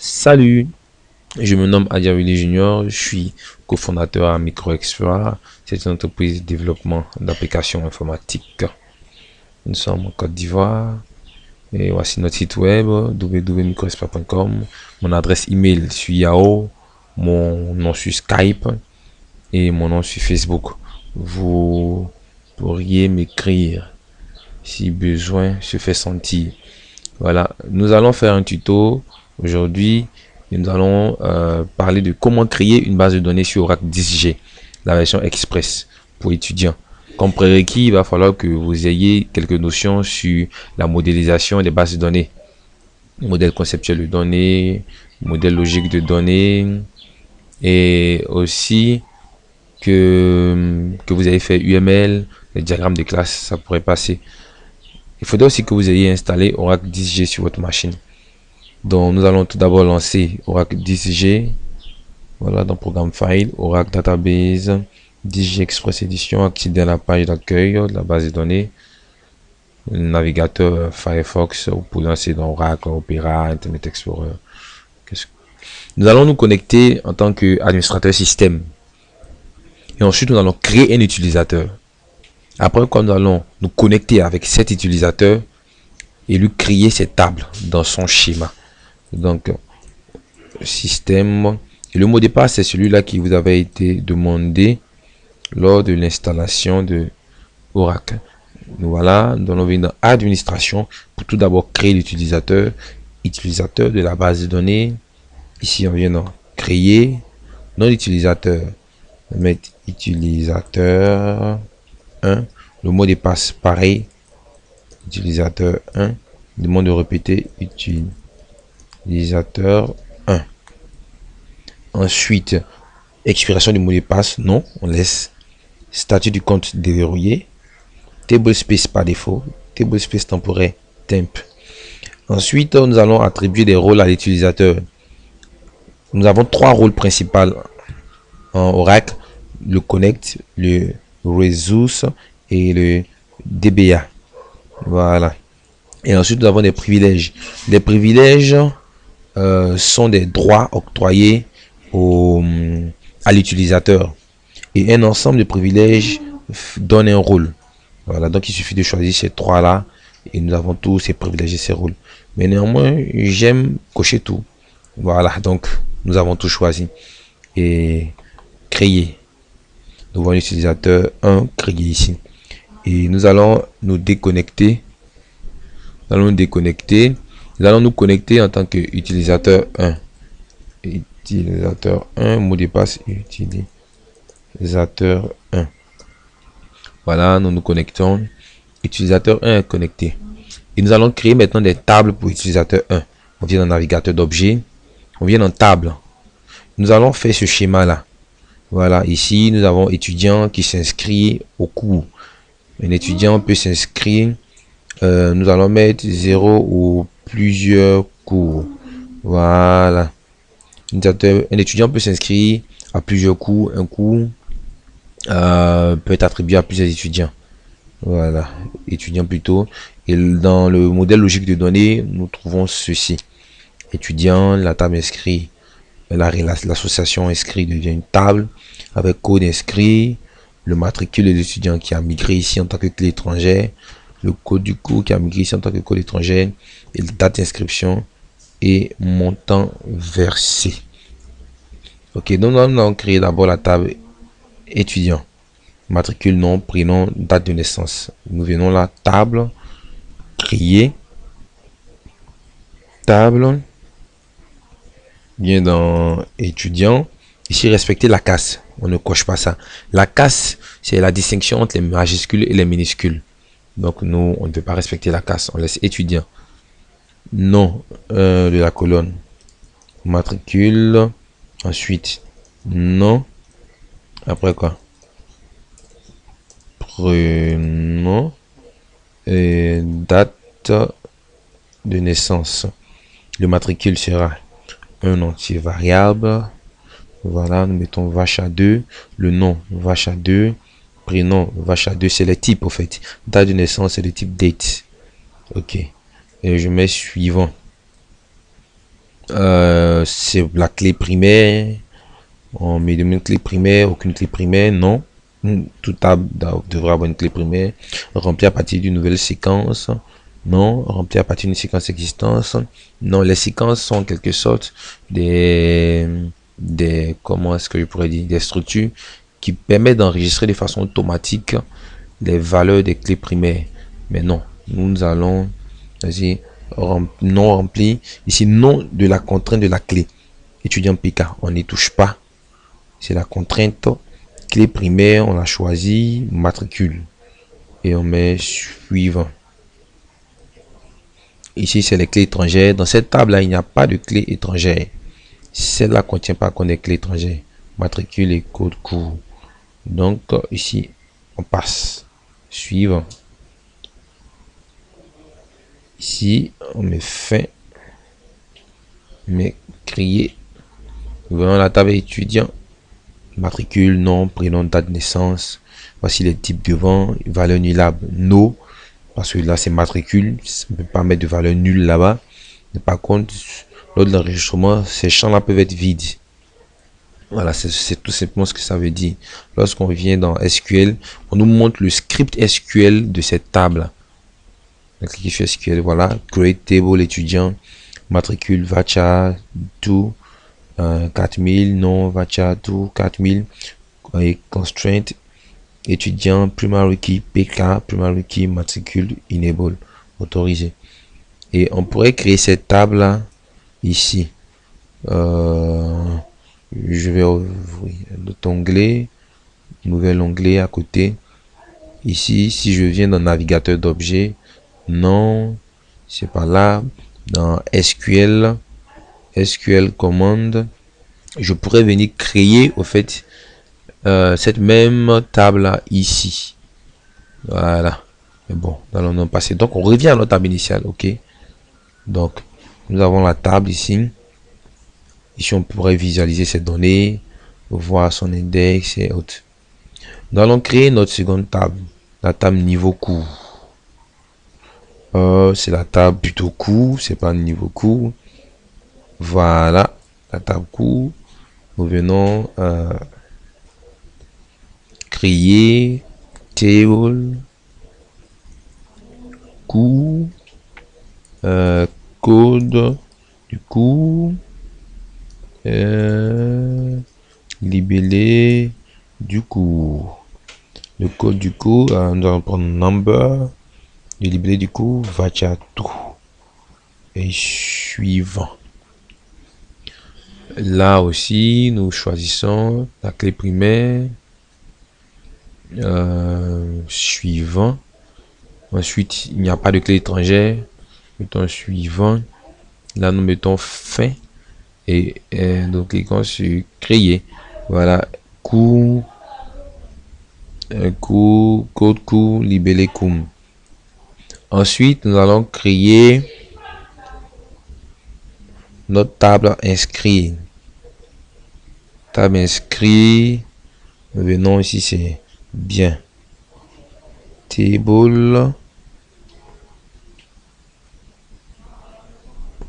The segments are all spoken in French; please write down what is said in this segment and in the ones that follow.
Salut, je me nomme Adiawili Junior, je suis cofondateur à MicroExplore. C'est une entreprise de développement d'applications informatiques. Nous sommes en Côte d'Ivoire et voici notre site web www.microexplore.com. Mon adresse email sur Yahoo, mon nom sur Skype et mon nom sur Facebook. Vous pourriez m'écrire si besoin se fait sentir. Voilà, nous allons faire un tuto aujourd'hui et nous allons parler de comment créer une base de données sur Oracle 10G, la version Express pour étudiants. Comme prérequis, il va falloir que vous ayez quelques notions sur la modélisation des bases de données, modèle conceptuel de données, modèle logique de données, et aussi que vous avez fait UML, les diagrammes de classe, ça pourrait passer. Il faudrait aussi que vous ayez installé Oracle 10G sur votre machine. Donc nous allons tout d'abord lancer Oracle 10G. Voilà, dans programme file, Oracle Database, 10G Express Edition, accéder à la page d'accueil de la base de données. Le navigateur Firefox, vous pouvez lancer dans Oracle, Opera, Internet Explorer. Nous allons nous connecter en tant qu'administrateur système. Et ensuite, nous allons créer un utilisateur. Après, quand nous allons nous connecter avec cet utilisateur et lui créer cette table dans son schéma. Donc, système. Et le mot de passe, c'est celui-là qui vous avait été demandé lors de l'installation de Oracle. Voilà, nous allons venir dans administration pour tout d'abord créer l'utilisateur, utilisateur de la base de données. Ici, on vient dans créer, nom d'utilisateur, mettre utilisateur 1, le mot de passe pareil, utilisateur 1, demande de répéter utilisateur 1. Ensuite, expiration du mot de passe, non, on laisse. Statut du compte déverrouillé, table space par défaut, table space temporaire, temp. Ensuite, nous allons attribuer des rôles à l'utilisateur. Nous avons trois rôles principaux en Oracle: le connect, le resource et le DBA. Voilà. Et ensuite, nous avons des privilèges. Les privilèges sont des droits octroyés à l'utilisateur. Et un ensemble de privilèges donne un rôle. Voilà, donc il suffit de choisir ces trois-là et nous avons tous ces privilèges et ces rôles. Mais néanmoins, j'aime cocher tout. Voilà, donc nous avons tout choisi. Et créer. Nous voyons l'utilisateur 1 créé ici. Et nous allons nous déconnecter. Nous allons nous déconnecter. Nous allons nous connecter en tant qu'utilisateur 1. Utilisateur 1, mot de passe utilisateur 1. Voilà, nous nous connectons. Utilisateur 1 est connecté. Et nous allons créer maintenant des tables pour utilisateur 1. On vient dans navigateur d'objets. On vient dans table. Nous allons faire ce schéma là. Voilà, ici nous avons étudiant qui s'inscrit au cours. Un étudiant peut s'inscrire. Nous allons mettre 0 ou plusieurs cours. Voilà. Un étudiant peut s'inscrire à plusieurs cours. Un cours peut être attribué à plusieurs étudiants. Voilà, étudiant plutôt. Et dans le modèle logique de données, nous trouvons ceci. Étudiant, la table inscrit, l'association inscrit devient une table avec code inscrit, le matricule de l'étudiant qui a migré ici en tant que clé étrangère, le code du cours qui a migré ici en tant que code étrangère, et la date d'inscription et montant versé. Ok, donc nous allons créer d'abord la table étudiant. Matricule, nom, prénom, date de naissance. Nous venons là, table, créer, table, bien dans étudiant. Ici, respecter la casse. On ne coche pas ça. La casse, c'est la distinction entre les majuscules et les minuscules. Donc, nous, on ne peut pas respecter la casse. On laisse étudiant. Nom de la colonne. Matricule. Ensuite, nom. Après quoi? Prénom. Et date de naissance. Le matricule sera un entier variable. Voilà, nous mettons vache à 2. Le nom, vache à 2. Prénom, vache à 2. C'est les types, au fait. Date de naissance, c'est le type date. Ok. Et je mets suivant. c'est la clé primaire. On met une clé primaire, aucune clé primaire, non. Toute table devra avoir une clé primaire. Remplir à partir d'une nouvelle séquence. Non. Remplir à partir d'une séquence existence. Non, les séquences sont en quelque sorte comment est-ce que je pourrais dire, des structures qui permettent d'enregistrer de façon automatique les valeurs des clés primaires. Mais non, nous allons, vas-y, non rempli. Ici, non de la contrainte de la clé. Étudiant PK, on n'y touche pas. C'est la contrainte. Clé primaire, on a choisi matricule. Et on met suivant. Ici, c'est les clés étrangères. Dans cette table-là, il n'y a pas de clé étrangère. Celle-là ne contient pas qu'on ait clé étrangère. Matricule et code court. Donc, ici, on passe. Suivant. Ici, on met fin. Mais crier. Nous voyons la table étudiant. Matricule, nom, prénom, date de naissance. Voici les types devant. Valeur nullable, no. Parce que là, c'est matricule. Ça ne peut pas mettre de valeur nulle là-bas. Mais par contre, lors de l'enregistrement, ces champs-là peuvent être vides. Voilà, c'est tout simplement ce que ça veut dire. Lorsqu'on vient dans SQL, on nous montre le script SQL de cette table. On clique sur SQL, voilà. Create table étudiant, matricule, vacha, tout, 4000, non, vacha, tout, 4000, et constraint, étudiant, primary key, PK, primary key, matricule, enable, autorisé. Et on pourrait créer cette table là, ici. Je vais ouvrir l'autre onglet, nouvel onglet à côté. Ici, si je viens dans navigateur d'objets, non, c'est pas là. Dans SQL commande, je pourrais venir créer au fait cette même table là ici. Voilà. Mais bon, nous allons en passer. Donc on revient à notre table initiale, ok. Donc nous avons la table ici. Ici, on pourrait visualiser ces données, voir son index et autres. Nous allons créer notre seconde table, la table niveau cours. C'est la table plutôt cours, c'est pas niveau cours. Voilà, la table cours. Nous venons créer table cours, code du cours. Libellé du cours. Le code du cours, nous allons prendre number. Le libellé du cours, vacha tout. Et suivant. Là aussi, nous choisissons la clé primaire. Suivant. Ensuite, il n'y a pas de clé étrangère. Mettons suivant. Là, nous mettons fin. Et donc cliquons sur créer. Voilà, cours, code cours, libellé cours. Ensuite, nous allons créer notre table inscrit. Table inscrit. Venons ici, c'est bien. Table.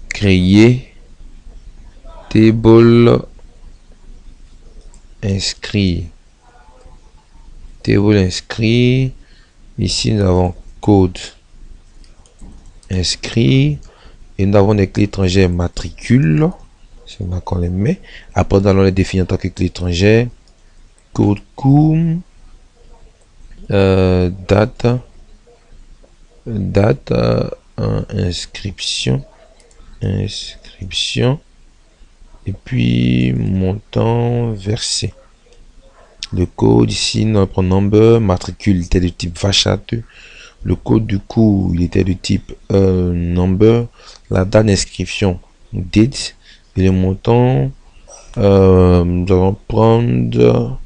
Créer. Table inscrit. Table inscrit. Ici, nous avons code inscrit. Et nous avons des clés étrangères matricule. C'est là qu'on les met. Après, nous allons les définir en tant que clé étrangère. Code cours. Date. Inscription. Et puis montant versé. Le code ici, notre number, matricule était de type vachat. Le code du cours, il était de type number. La date d'inscription, date. Et le montant, nous allons prendre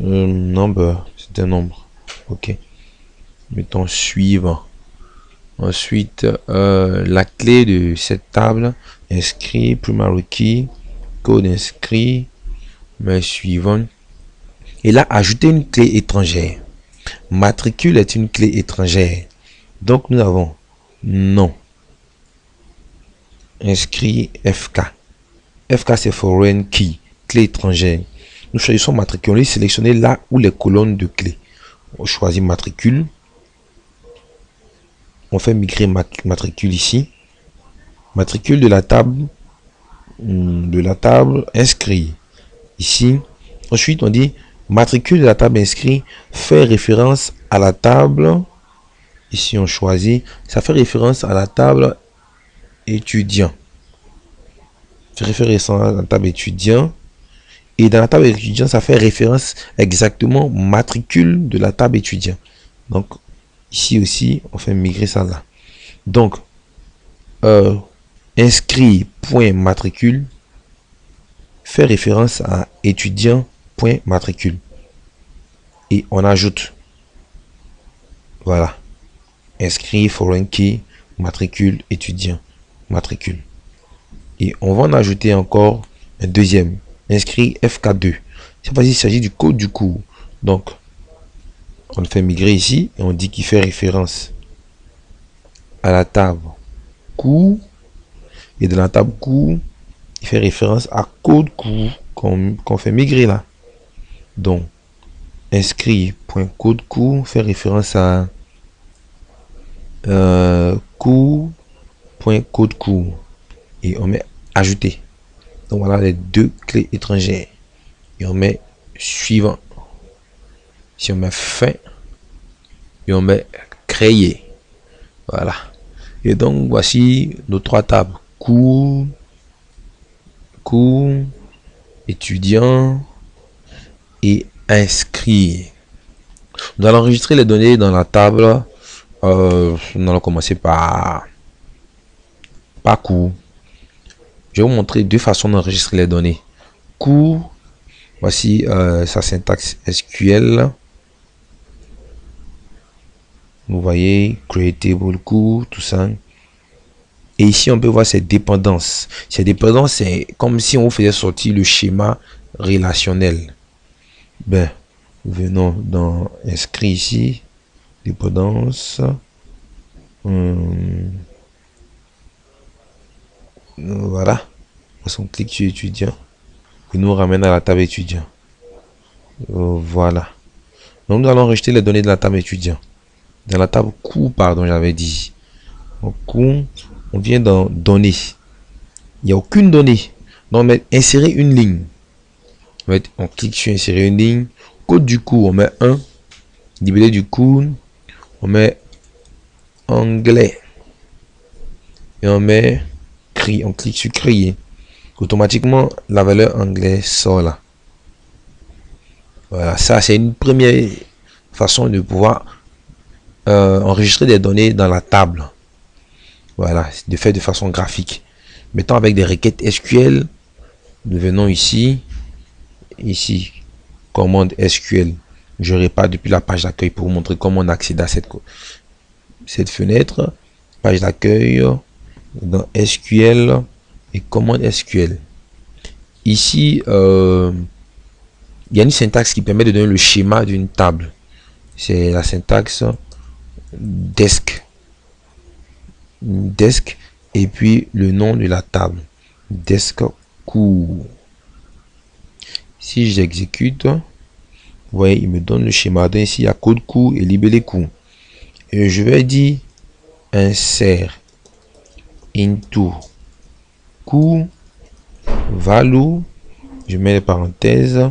number. C'est un nombre. Ok. Mettons suivant. Ensuite, la clé de cette table, inscrit, primary key, code inscrit, mais suivant. Et là, ajouter une clé étrangère. Matricule est une clé étrangère. Donc, nous avons nom, inscrit FK. FK c'est foreign key, clé étrangère. Nous choisissons matricule. On va sélectionner là où les colonnes de clés. On choisit matricule. On fait migrer matricule ici. Matricule de la table inscrit. Ici. Ensuite, on dit matricule de la table inscrit fait référence à la table. Ici, on choisit. Ça fait référence à la table étudiant. Ça fait référence à la table étudiant. Et dans la table étudiant, ça fait référence exactement matricule de la table étudiant. Donc, ici aussi, on fait migrer ça là. Donc, inscrit.matricule fait référence à étudiant.matricule. Et on ajoute. Voilà. Inscrit, foreign key, matricule, étudiant, matricule. Et on va en ajouter encore un deuxième. Inscrit FK2. Cette fois-ci, il s'agit du code du cours. Donc, on le fait migrer ici et on dit qu'il fait référence à la table cours. Et de la table cours, il fait référence à code cours qu'on fait migrer là. Donc, inscrit.code cours fait référence à cours.code cours. Et on met ajouter. Donc voilà les deux clés étrangères. Et on met suivant. Si on met fin. Et on met créer. Voilà. Et donc voici nos trois tables. Cours, étudiant et inscrit. Nous allons enregistrer les données dans la table. Nous allons commencer par cours. Je vais vous montrer deux façons d'enregistrer les données. Cours, voici sa syntaxe SQL. Vous voyez, creatable cours, tout ça. Et ici, on peut voir ses dépendances. Ces dépendances, c'est comme si on faisait sortir le schéma relationnel. Ben, venons dans inscrit ici. Dépendance. Voilà. On clique sur étudiant. Il nous ramène à la table étudiant. Voilà. Donc nous allons enregistrer les données de la table étudiant. Dans la table cours, pardon, j'avais dit. Au cours, on vient dans données. Il n'y a aucune donnée. Donc on met insérer une ligne. On clique sur insérer une ligne. Code du cours, on met 1. Libellé du cours, on met anglais. Et on met on clique sur créer. Automatiquement, la valeur anglais sort là. Voilà, ça c'est une première façon de pouvoir enregistrer des données dans la table. Voilà, de faire de façon graphique. Mettons avec des requêtes SQL. Nous venons ici, commande SQL. Je répare depuis la page d'accueil pour vous montrer comment on accède à cette fenêtre. Page d'accueil dans SQL et commande SQL. Ici, il y a une syntaxe qui permet de donner le schéma d'une table. C'est la syntaxe desk et puis le nom de la table, desk cours. Si j'exécute, vous voyez, il me donne le schéma. Donc ici, il y a code cours et libellé cours. Et je vais dire insert into cours value. Je mets les parenthèses.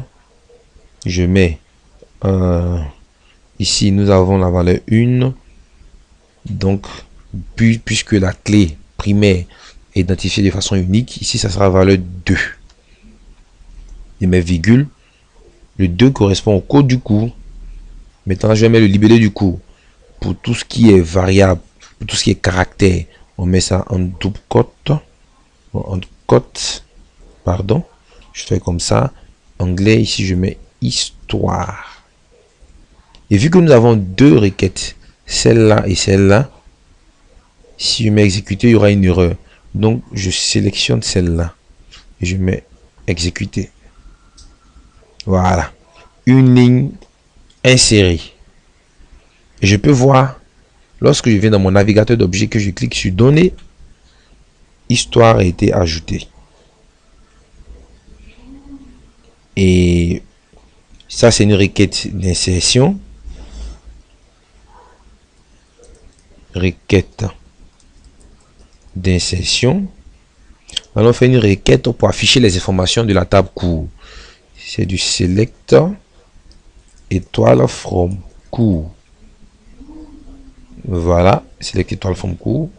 Je mets ici, nous avons la valeur 1. Donc, puisque la clé primaire est identifiée de façon unique, ici, ça sera la valeur 2. Je mets virgule. Le 2 correspond au code du cours. Maintenant, je vais mettre le libellé du cours. Pour tout ce qui est variable, pour tout ce qui est caractère, on met ça en double cote. En cote, pardon. Je fais comme ça. Anglais, ici, je mets histoire. Et vu que nous avons deux requêtes, celle-là et celle-là, si je mets exécuter, il y aura une erreur. Donc, je sélectionne celle-là. Et je mets exécuter. Voilà. Une ligne insérée. Et je peux voir, lorsque je viens dans mon navigateur d'objets, que je clique sur données, histoire a été ajoutée. Et ça, c'est une requête d'insertion. Requête d'insertion. Allons faire une requête pour afficher les informations de la table cours. C'est du select étoile from cours. Voilà, select étoile from cours.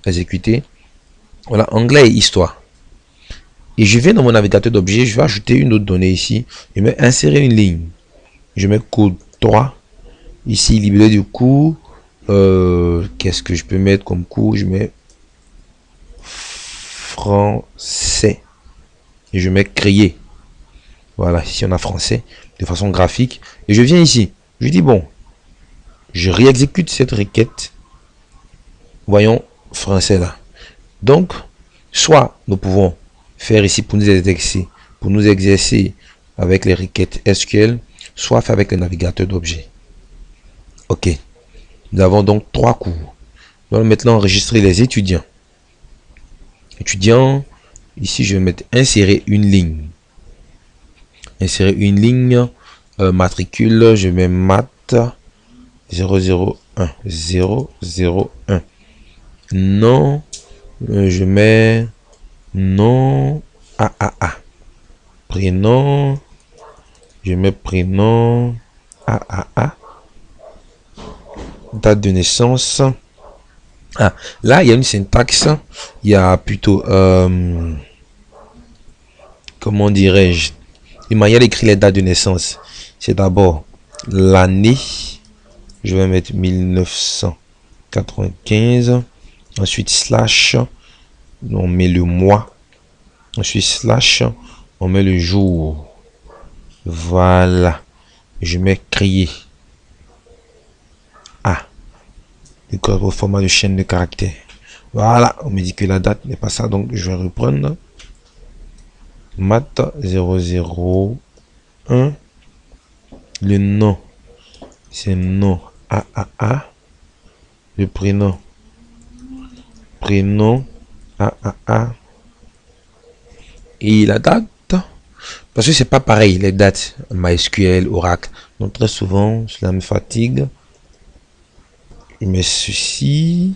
Exécuter. Voilà, anglais et histoire. Et je viens dans mon navigateur d'objets, je vais ajouter une autre donnée ici. Je vais insérer une ligne. Je mets code 3. Ici, libellé du cours. Qu'est-ce que je peux mettre comme cours? Je mets français. Et je mets créer. Voilà, ici on a français de façon graphique. Et je viens ici. Je dis bon, je réexécute cette requête. Voyons français là. Donc, soit nous pouvons faire ici pour nous exercer avec les requêtes SQL, soit faire avec le navigateur d'objets. Ok. Nous avons donc 3 cours. Nous allons maintenant enregistrer les étudiants. Étudiants, ici je vais mettre insérer une ligne. Insérer une ligne matricule, je mets math 001 001. Non, je mets nom AAA. Prénom, je mets prénom AAA. Date de naissance. Ah, là, il y a une syntaxe. Il y a plutôt, comment dirais-je, une manière d'écrire les dates de naissance. C'est d'abord l'année. Je vais mettre 1995. Ensuite, slash. On met le mois. Ensuite, slash. On met le jour. Voilà. Je mets créer. Ah. Le code au format de chaîne de caractères. Voilà. On me dit que la date n'est pas ça. Donc, je vais reprendre. Math 001. Le nom, c'est nom AAA. Le prénom, prénom AAA. Et la date, parce que c'est pas pareil les dates MySQL, Oracle. Donc très souvent, cela me fatigue. Je mets ceci.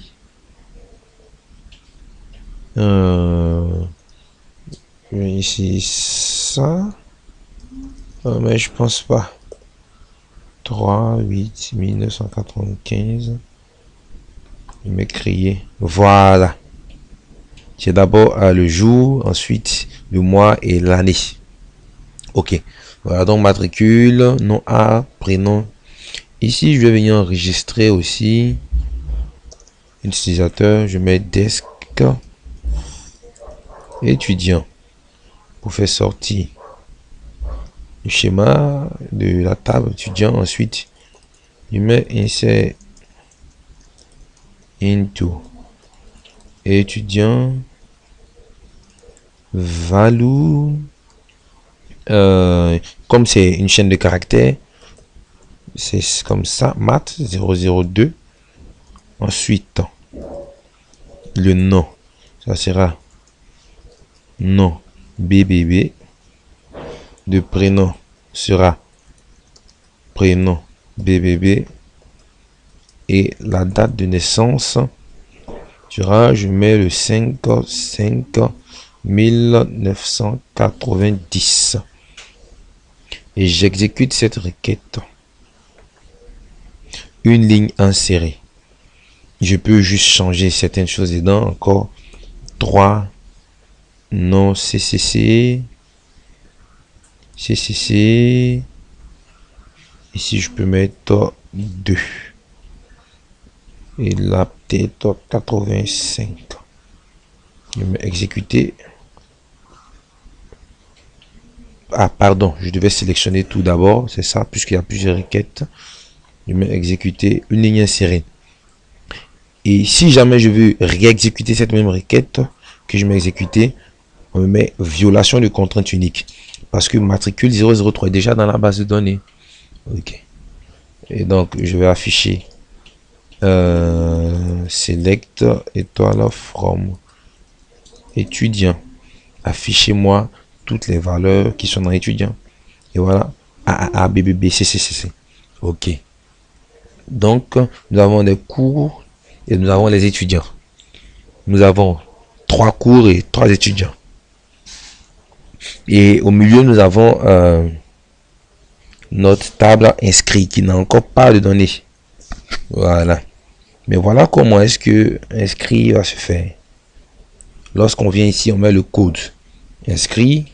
Ici ça. Mais je pense pas. 3, 8, 1995. Je mets créer. Voilà. C'est d'abord le jour, ensuite le mois et l'année. Ok. Voilà donc matricule, nom A, prénom. Ici, je vais venir enregistrer aussi utilisateur. Je mets desk étudiant pour faire sortir le schéma de la table étudiant. Ensuite, je mets insert into étudiant value. Comme c'est une chaîne de caractères, c'est comme ça, math 002. Ensuite, le nom, ça sera nom BBB. Le prénom sera prénom BBB. Et la date de naissance sera, je mets le 5/5/1990. Et j'exécute cette requête. Une ligne insérée. Je peux juste changer certaines choses dedans. Encore 3 non CCC. CCC. Ici, je peux mettre 2. Et là, peut-être 85. Je vais exécuter. Ah, pardon, je devais sélectionner tout d'abord. C'est ça, puisqu'il y a plusieurs requêtes. Je vais exécuter une ligne insérée. Et si jamais je veux réexécuter cette même requête que je m'ai exécutée, on me met violation de contrainte unique. Parce que matricule 003 est déjà dans la base de données. Ok. Et donc, je vais afficher select étoile from étudiant. Affichez-moi toutes les valeurs qui sont dans étudiant. Et voilà. A, B, B, B, C, C, C, C. Ok. Donc, nous avons des cours et nous avons les étudiants. Nous avons 3 cours et 3 étudiants. Et au milieu, nous avons notre table inscrit qui n'a encore pas de données. Voilà. Mais voilà comment est-ce que inscrit va se faire. Lorsqu'on vient ici, on met le code inscrit.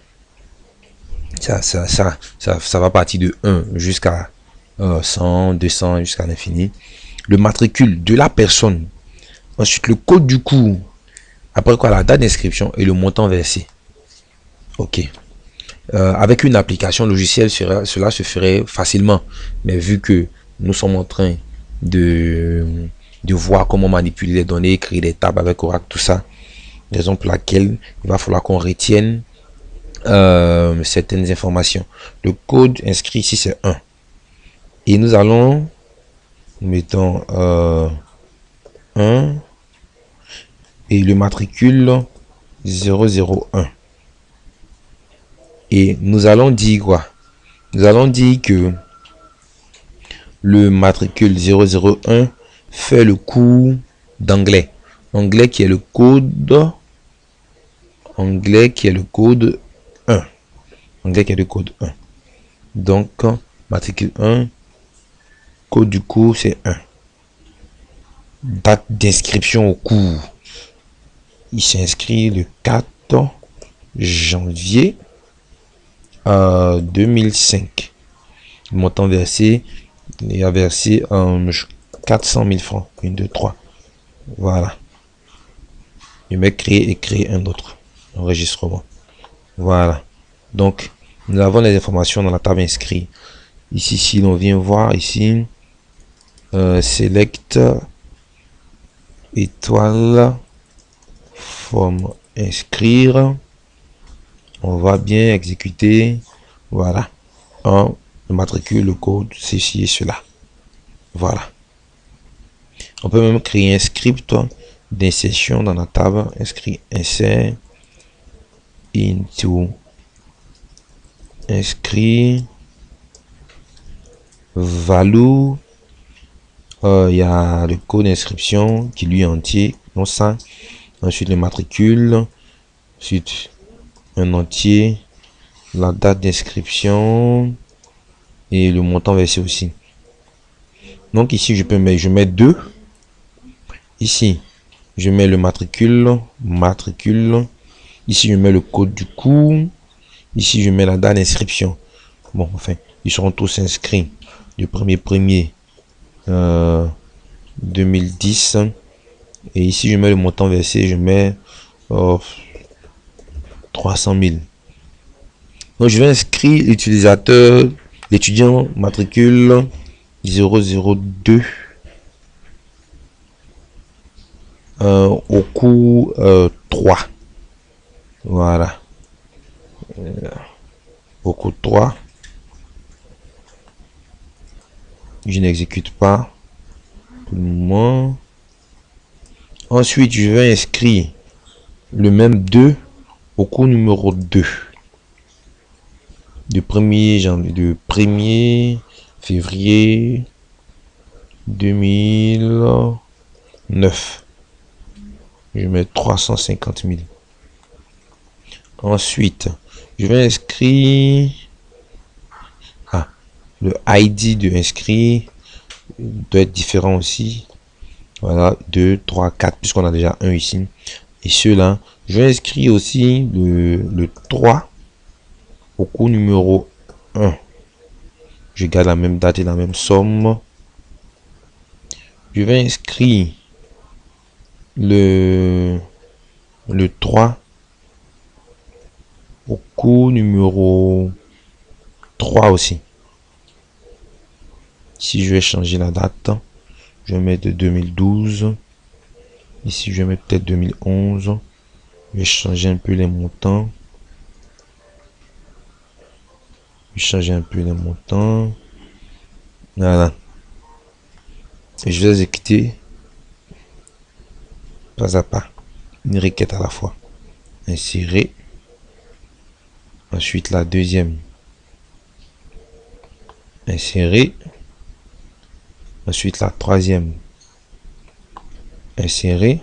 Ça va partir de 1 jusqu'à 100, 200, jusqu'à l'infini. Le matricule de la personne. Ensuite, le code du cours. Après quoi, la date d'inscription et le montant versé. Ok. Avec une application logicielle, cela se ferait facilement. Mais vu que nous sommes en train de voir comment manipuler les données, créer des tables avec Oracle, tout ça, raison pour laquelle il va falloir qu'on retienne certaines informations. Le code inscrit ici, c'est 1. Et nous allons, mettons 1 et le matricule 001. Et nous allons dire quoi? Nous allons dire que le matricule 001 fait le cours d'anglais. Anglais qui est le code. Anglais qui est le code 1. Anglais qui est le code 1. Donc, matricule 1, code du cours, c'est 1. Date d'inscription au cours. Il s'inscrit le 4 janvier 2005. Le montant versé, il a versé 400 000 francs. 1, 2, 3. Voilà. Je mets créer et créer un autre enregistrement. Voilà. Donc, nous avons les informations dans la table inscrit. Ici, si l'on vient voir ici, select étoile forme inscrire. On va bien exécuter. Voilà. Le matricule, le code, ceci et cela. Voilà. On peut même créer un script d'insertion dans la table. Inscrit insert into inscrit value. Il y a le code d'inscription qui lui est entier. Non, ça. Ensuite, le matricule. Ensuite, un entier. La date d'inscription. Et le montant versé aussi. Donc ici, je mets 2. Ici, je mets le matricule. Ici, je mets le code du cours. Ici, je mets la date d'inscription. Bon, enfin, ils seront tous inscrits. Le 1er 2010. Et ici, je mets le montant versé. Je mets 300 000. Donc, je vais inscrire l'utilisateur, l'étudiant matricule 002 au cours 3. Voilà. Au cours 3. Je n'exécute pas pour le moment. Ensuite, je vais inscrire le même 2 au cours numéro 2. Du 1er février 2009. Je mets 350 000. Ensuite, je vais inscrire le ID de inscrit doit être différent aussi. Voilà, 2, 3, 4, puisqu'on a déjà un ici. Et ceux-là, je vais inscrire aussi le 3 au cours numéro 1. Je garde la même date et la même somme. Je vais inscrire le 3 au cours numéro 3 aussi. Si je vais changer la date, je vais mettre 2012. Ici, je vais mettre peut-être 2011. Je vais changer un peu les montants. Voilà. Et je vais exécuter pas à pas, une requête à la fois. Insérer. Ensuite, la deuxième. insérer. Ensuite la troisième, insérer.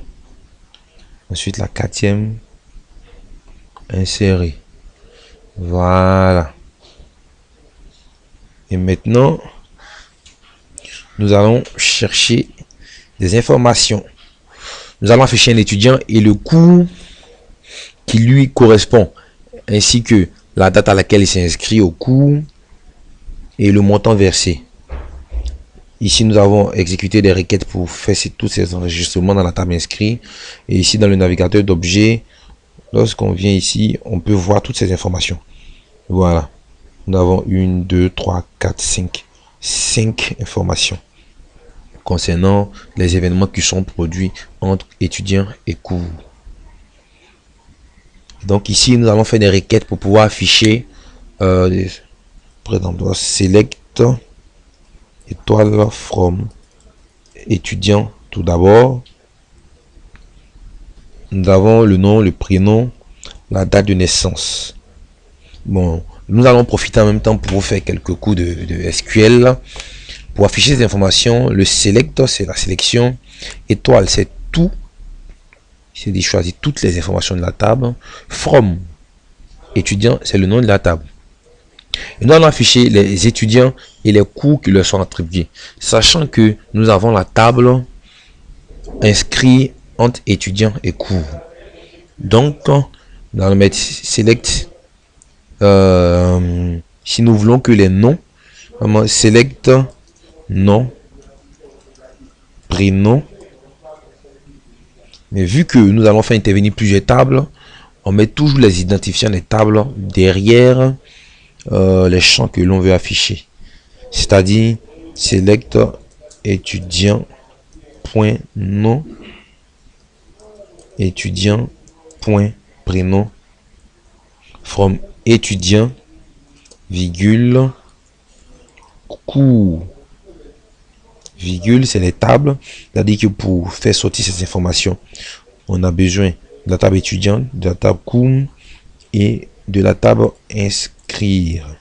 Ensuite la quatrième, insérer. Voilà. Et maintenant, nous allons chercher des informations. Nous allons afficher un étudiant et le cours qui lui correspond, ainsi que la date à laquelle il s'est inscrit au cours et le montant versé. Ici, nous avons exécuté des requêtes pour faire tous ces enregistrements dans la table inscrit. Et ici, dans le navigateur d'objets, lorsqu'on vient ici, on peut voir toutes ces informations. Voilà. Nous avons 1, 2, 3, 4, 5 informations concernant les événements qui sont produits entre étudiants et cours. Donc ici, nous allons faire des requêtes pour pouvoir afficher par exemple, select étoile from étudiant. Tout d'abord, nous avons le nom, le prénom, la date de naissance. Bon, nous allons profiter en même temps pour vous faire quelques coups de SQL. Pour afficher ces informations, le select, c'est la sélection. Étoile, c'est tout. C'est de choisir toutes les informations de la table. From étudiant, c'est le nom de la table. Et nous allons afficher les étudiants et les cours qui leur sont attribués. Sachant que nous avons la table inscrit entre étudiants et cours. Donc, nous allons mettre select. Si nous voulons que les noms, select nom, prénom. Mais vu que nous allons faire intervenir plusieurs tables, on met toujours les identifiants des tables derrière les champs que l'on veut afficher. C'est-à-dire select étudiant point nom, étudiant point prénom, from étudiant virgule cours. Virgule, c'est les tables. C'est-à-dire que pour faire sortir ces informations, on a besoin de la table étudiant, de la table cours et de la table inscrire.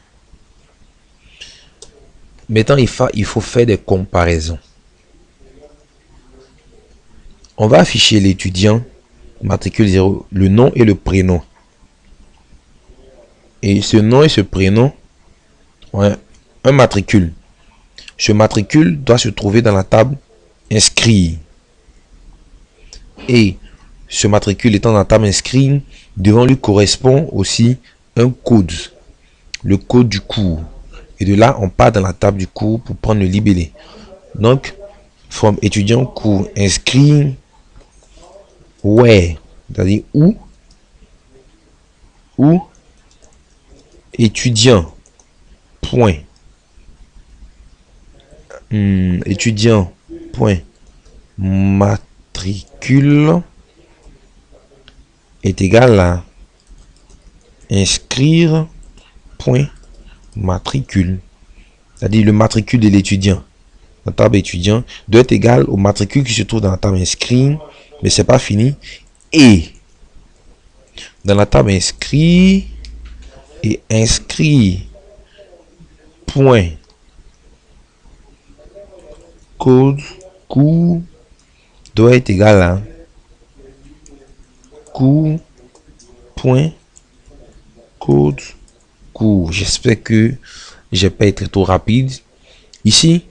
Maintenant, il faut faire des comparaisons. On va afficher l'étudiant, matricule 0, le nom et le prénom. Et ce nom et ce prénom ont un matricule. Ce matricule doit se trouver dans la table inscrit. Et ce matricule étant dans la table inscrit, devant lui correspond aussi un code. Le code du cours. Et de là, on part dans la table du cours pour prendre le libellé. Donc, from étudiant cours inscrit, where, c'est-à-dire où étudiant, point. Étudiant point matricule est égal à inscrire point matricule, c'est-à-dire le matricule de l'étudiant. La table étudiant doit être égal au matricule qui se trouve dans la table inscrit, mais c'est pas fini. Et dans la table inscrit et inscrit point code cours doit être égal à cours point code cours. J'espère que j'ai pas été trop rapide. Ici,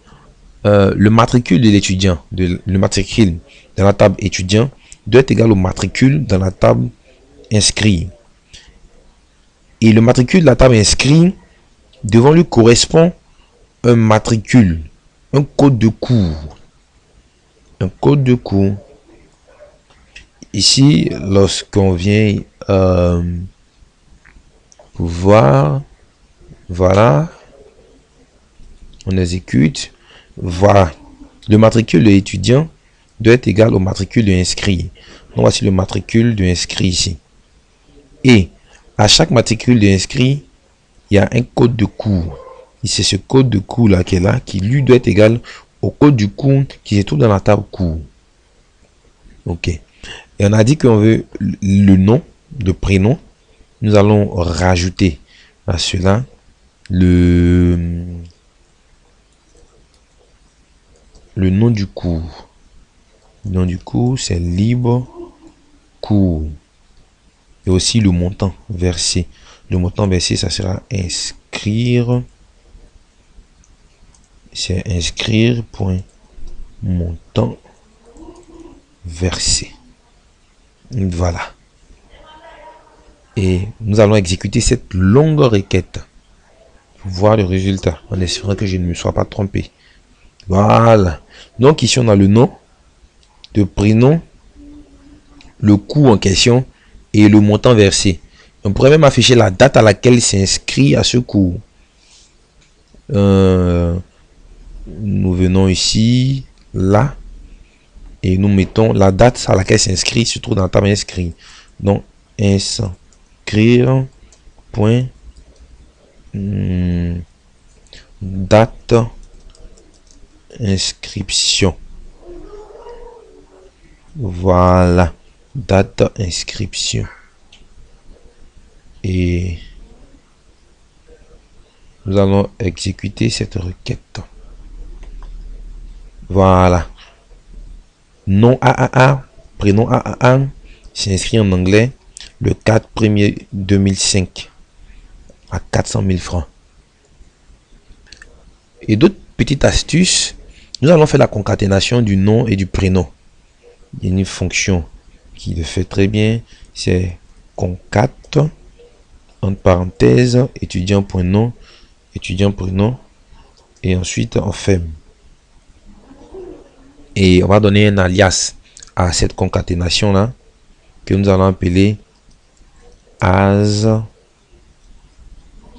le matricule de l'étudiant, le matricule dans la table étudiant doit être égal au matricule dans la table inscrit. Et le matricule de la table inscrit, devant lui correspond un matricule, un code de cours. Un code de cours. Ici, lorsqu'on vient voir, voilà, on exécute, voilà, le matricule de l'étudiant doit être égal au matricule de inscrit. Donc voici le matricule de inscrit ici. Et à chaque matricule de inscrit, il y a un code de cours. Et c'est ce code de cours là qui est là, qui lui doit être égal au code du cours qui se trouve dans la table cours. Ok. Et on a dit qu'on veut le nom, le prénom. Nous allons rajouter à cela le le nom du cours. Le nom du cours, c'est libre cours. Et aussi le montant versé. Le montant versé, ça sera inscrire. C'est inscrire point montant versé. Voilà. Et nous allons exécuter cette longue requête pour voir le résultat en espérant que je ne me sois pas trompé. Voilà. Donc ici on a le nom, le prénom, le coût en question et le montant versé. On pourrait même afficher la date à laquelle c'est inscrit à ce cours. Nous venons ici, là, et nous mettons la date à laquelle c'est inscrit, se trouve dans la table inscrit. Donc, inscrire, point, date, inscription. Voilà, date, inscription. Et nous allons exécuter cette requête. Voilà. Nom AAA, prénom AAA, c'est inscrit en anglais le 4/1er 2005 à 400 000 francs. Et d'autres petites astuces, nous allons faire la concaténation du nom et du prénom. Il y a une fonction qui le fait très bien, c'est concat, entre parenthèses, étudiant.nom, étudiant.nom, et ensuite on ferme. Et on va donner un alias à cette concaténation là que nous allons appeler as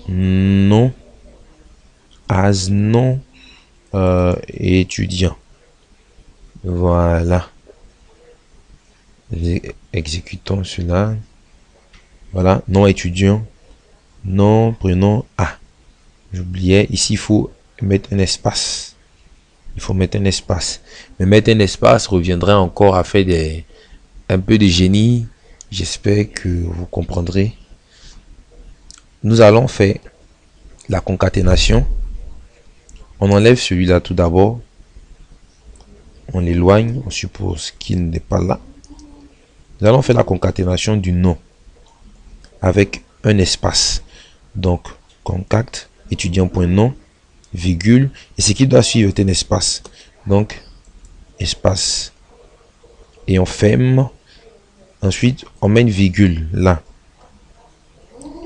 nom étudiant. Voilà. Exécutons cela. Voilà, nom étudiant, nom, prénom, A. J'oubliais, ici il faut mettre un espace. Il faut mettre un espace. Mais mettre un espace reviendrait encore à faire un peu de génie. J'espère que vous comprendrez. Nous allons faire la concaténation. On enlève celui-là tout d'abord. On l'éloigne. On suppose qu'il n'est pas là. Nous allons faire la concaténation du nom avec un espace. Donc, concat, étudiant.nom, virgule, et ce qui doit suivre est un espace. Donc, espace. Et on ferme. Ensuite, on met une virgule là.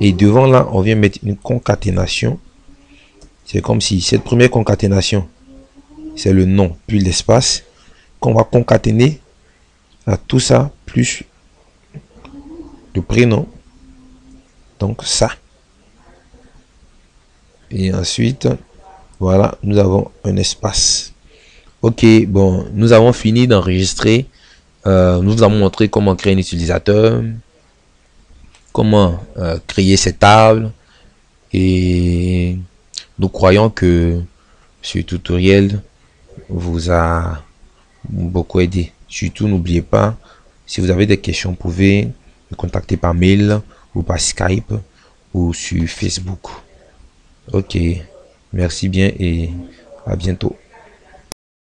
Et devant là, on vient mettre une concaténation. C'est comme si cette première concaténation, c'est le nom, puis l'espace, qu'on va concaténer à tout ça, plus le prénom. Donc ça. Et ensuite, voilà, nous avons un espace. Ok, bon, nous avons fini d'enregistrer. Nous vous avons montré comment créer un utilisateur, comment créer cette table. Et nous croyons que ce tutoriel vous a beaucoup aidé. Surtout, n'oubliez pas, si vous avez des questions, vous pouvez me contacter par mail ou par Skype ou sur Facebook. Ok, merci bien et à bientôt.